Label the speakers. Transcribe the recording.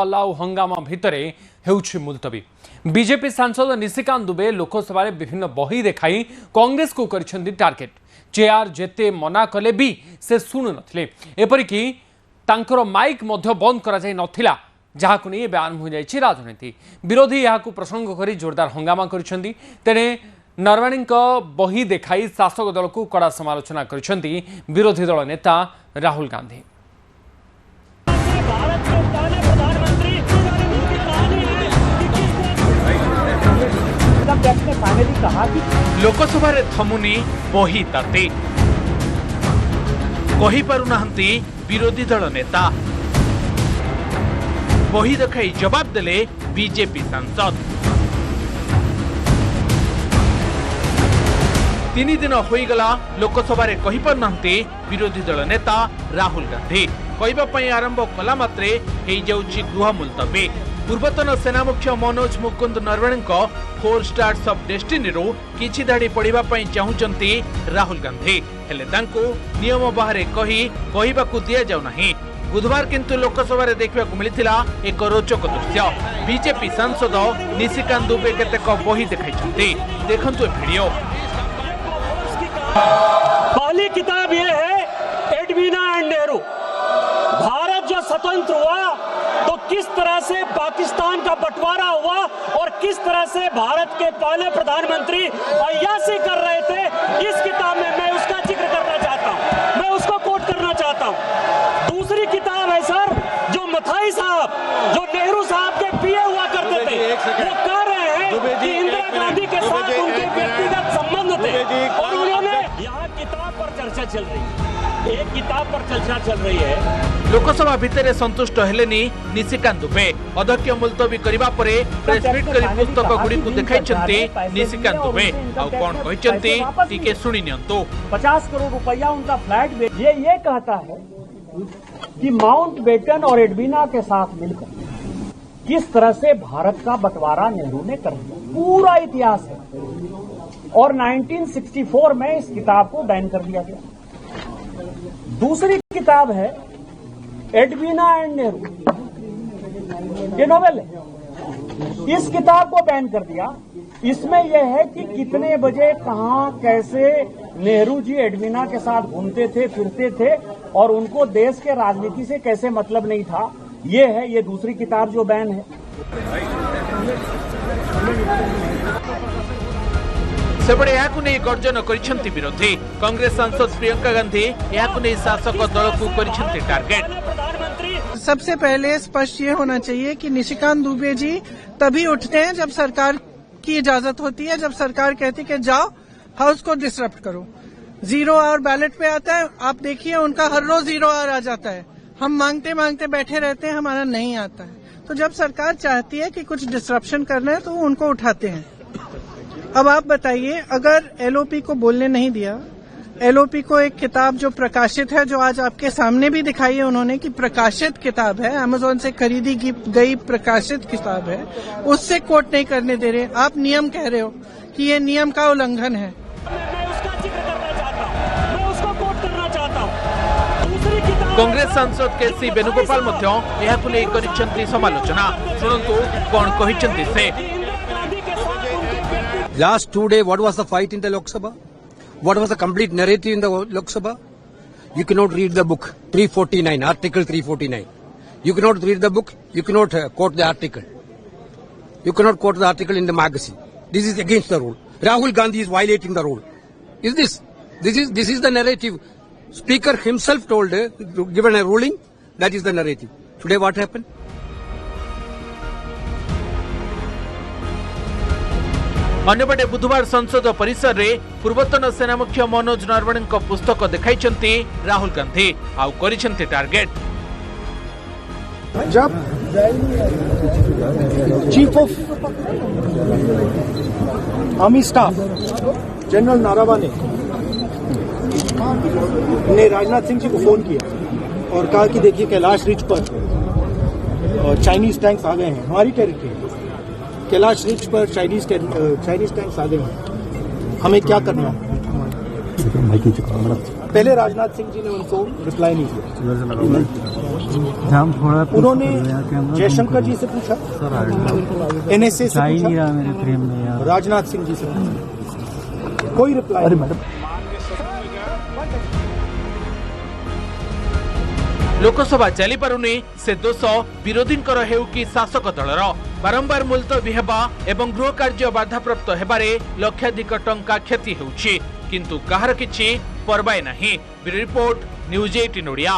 Speaker 1: हंगामा भितरे हेउछि मुलतवी। बीजेपी सांसद निशिकांत दुबे लोकसभा विभिन्न बही देखाई कांग्रेस को करिसेंती टार्गेट। चेयर जेते मना कले भी से शुणु नथिले, एपरिकी तांकर माइक मध्य बंद करा जाय नथिला, जहाकु नै आरंभ हो जायछि राजनीति। विरोधी याकु प्रसंग करी जोरदार हंगामा करिसेंती। तेने नरवाणी बही देखाई शासक दल को कड़ा समालोचना करिसेंती विरोधी दल नेता राहुल गांधी।
Speaker 2: लोकसभा थमुनी बही ताते कही पारुनाहंती विरोधी दल नेता। बही देखाई जवाब देले बीजेपी सांसद। 3 दिन होईगला लोकसभा कही पारुनाहंती विरोधी दल नेता राहुल गांधी। कहवाई आरंभ कला मात्रे हो जाउछि गृह मुलतवी। पूर्वतन सेना मुख्य Manoj Mukund Naravane 4 stars of destiny रो किछि धाड़ी पढ़िबा पई चाहुचंती राहुल गांधी, हेले तांको नियम बाहरे कहिबाकू दिया जाउ नाही। बुधवार किंतु लोकसभा रे देखबाकू मिलिथिला एक रोचक दृश्य। बीजेपी सांसद निशिकांत दुबे केतेक बही देखाइछंती। देखंतु ए वीडियो।
Speaker 3: पहली किताब ये है एडवीना एंड नेहरू। भारत जो स्वतंत्र हुआ तो किस तरह से पाकिस्तान का बंटवारा हुआ और किस तरह से भारत के पहले प्रधानमंत्री अय्याशी कर रहे थे, इस किताब में मैं उसका जिक्र करना चाहता हूं, मैं उसको कोट करना चाहता हूं। दूसरी किताब है सर, जो मथाई साहब जो नेहरू साहब के पीए हुआ करते थे, वो कह रहे हैं कि इंदिरा गांधी के साथ उनके व्यक्तिगत संबंध थे और उन्होंने यहाँ किताब पर चर्चा चल रही है, एक किताब पर चर्चा चल रही है।
Speaker 2: लोकसभा भितर संतुष्ट हेलेनी निशिकांत दुबे। अध्यक्ष मुलतवी करिबा परे प्रेस मीट करी पुस्तक गुडी को देखाइछंती निशिकांत दुबे। आ कोन कहिछंती टिके सुनि नियंतो।
Speaker 3: 50 करोड़ रुपया उनका फ्लैट ये कहता है कि माउंट बेटन और एडवीना के साथ मिलकर किस तरह से भारत का बंटवारा नेहरू ने कर दिया, पूरा इतिहास है। और 1964 में इस किताब को बैन कर दिया गया। दूसरी किताब है एडवीना एंड नेहरू, ये नोवेल है। इस किताब को बैन कर दिया। इसमें यह है कि कितने बजे कहां कैसे नेहरू जी एडवीना के साथ घूमते थे फिरते थे और उनको देश के राजनीति से कैसे मतलब नहीं था। ये है ये दूसरी किताब जो बैन है।
Speaker 2: सेबड़े याकु नै गर्जन करिसेंती विरोधी। कांग्रेस सांसद प्रियंका गांधी याकु नै शासक दल को करिसेंती टारगेट।
Speaker 4: सबसे पहले स्पष्ट ये होना चाहिए कि निशिकांत दुबे जी तभी उठते हैं जब सरकार की इजाजत होती है, जब सरकार कहती है कि जाओ हाउस को डिसरप्ट करो। 0 आवर बैलेट पे आता है, आप देखिए उनका हर रोज 0 आवर आ जाता है। हम मांगते मांगते बैठे रहते हैं, हमारा नहीं आता है। तो जब सरकार चाहती है कि कुछ डिसरप्शन करना है तो उनको उठाते हैं। अब आप बताइए, अगर एलओपी को बोलने नहीं दिया, एलओपी को एक किताब जो प्रकाशित है, जो आज आपके सामने भी दिखाई है उन्होंने कि प्रकाशित किताब है, अमेज़न से खरीदी गई प्रकाशित किताब है, उससे कोट नहीं करने दे रहे। आप नियम कह रहे हो कि ये नियम का उल्लंघन है।
Speaker 3: मैं उसका जिक्र करना चाहता हूं, मैं उसको कोट करना चाहता हूं। दूसरी किताब
Speaker 2: कांग्रेस सांसद केसी वेणुगोपाल मध्य एहाकु नै करिसेंती समालोचना। सुनंतु कोन कहिसेंती से।
Speaker 5: Last 2 days, what was the fight in the Lok Sabha? What was the complete narrative in the Lok Sabha? You cannot read the book 349, Article 349. You cannot read the book. You cannot quote the article. You cannot quote the article in the magazine. This is against the rule. Rahul Gandhi is violating the rule. This is the narrative. Speaker himself told, given a ruling, that is the narrative. Today, what happened?
Speaker 2: अन्यपटे बुधवार संसद परिसर रे पूर्वतन सेना मुख्य मनोज नरवणे पुस्तक देखाइछंती राहुल गांधी। आउ करिसेंती टार्गेट।
Speaker 6: जब chief of army staff general Naravane ने राजनाथ सिंह जी को फोन किया और कहा कि देखिए कैलाश रिज पर चाइनीज टैंक्स आ गए हैं, हमारी टेरिटरी कैलाश रिज पर चाइनीज टैंक्स आ गए हैं, हमें क्या करना है। पहले राजनाथ सिंह जी ने उनको रिप्लाई नहीं किया।
Speaker 7: जाम थोड़ा
Speaker 6: उन्होंने जयशंकर जी से पूछा, एनएसए से
Speaker 7: नहीं
Speaker 6: पूछा,
Speaker 7: रहा मेरे फ्रेम में यार।
Speaker 6: राजनाथ सिंह जी से पूछा, कोई रिप्लाई नहीं। मैडम
Speaker 2: लोकसभा चली पारुनी से दोष विरोधी हेउ कि शासक दलर बारंबार मुलतवी हेबा एवं गृह कार्य बाधाप्राप्त हेबारे लक्षाधिक टंका क्षति हेउछि किंतु काहार किछि परवाय नाही। Bureau report news 18 Odia.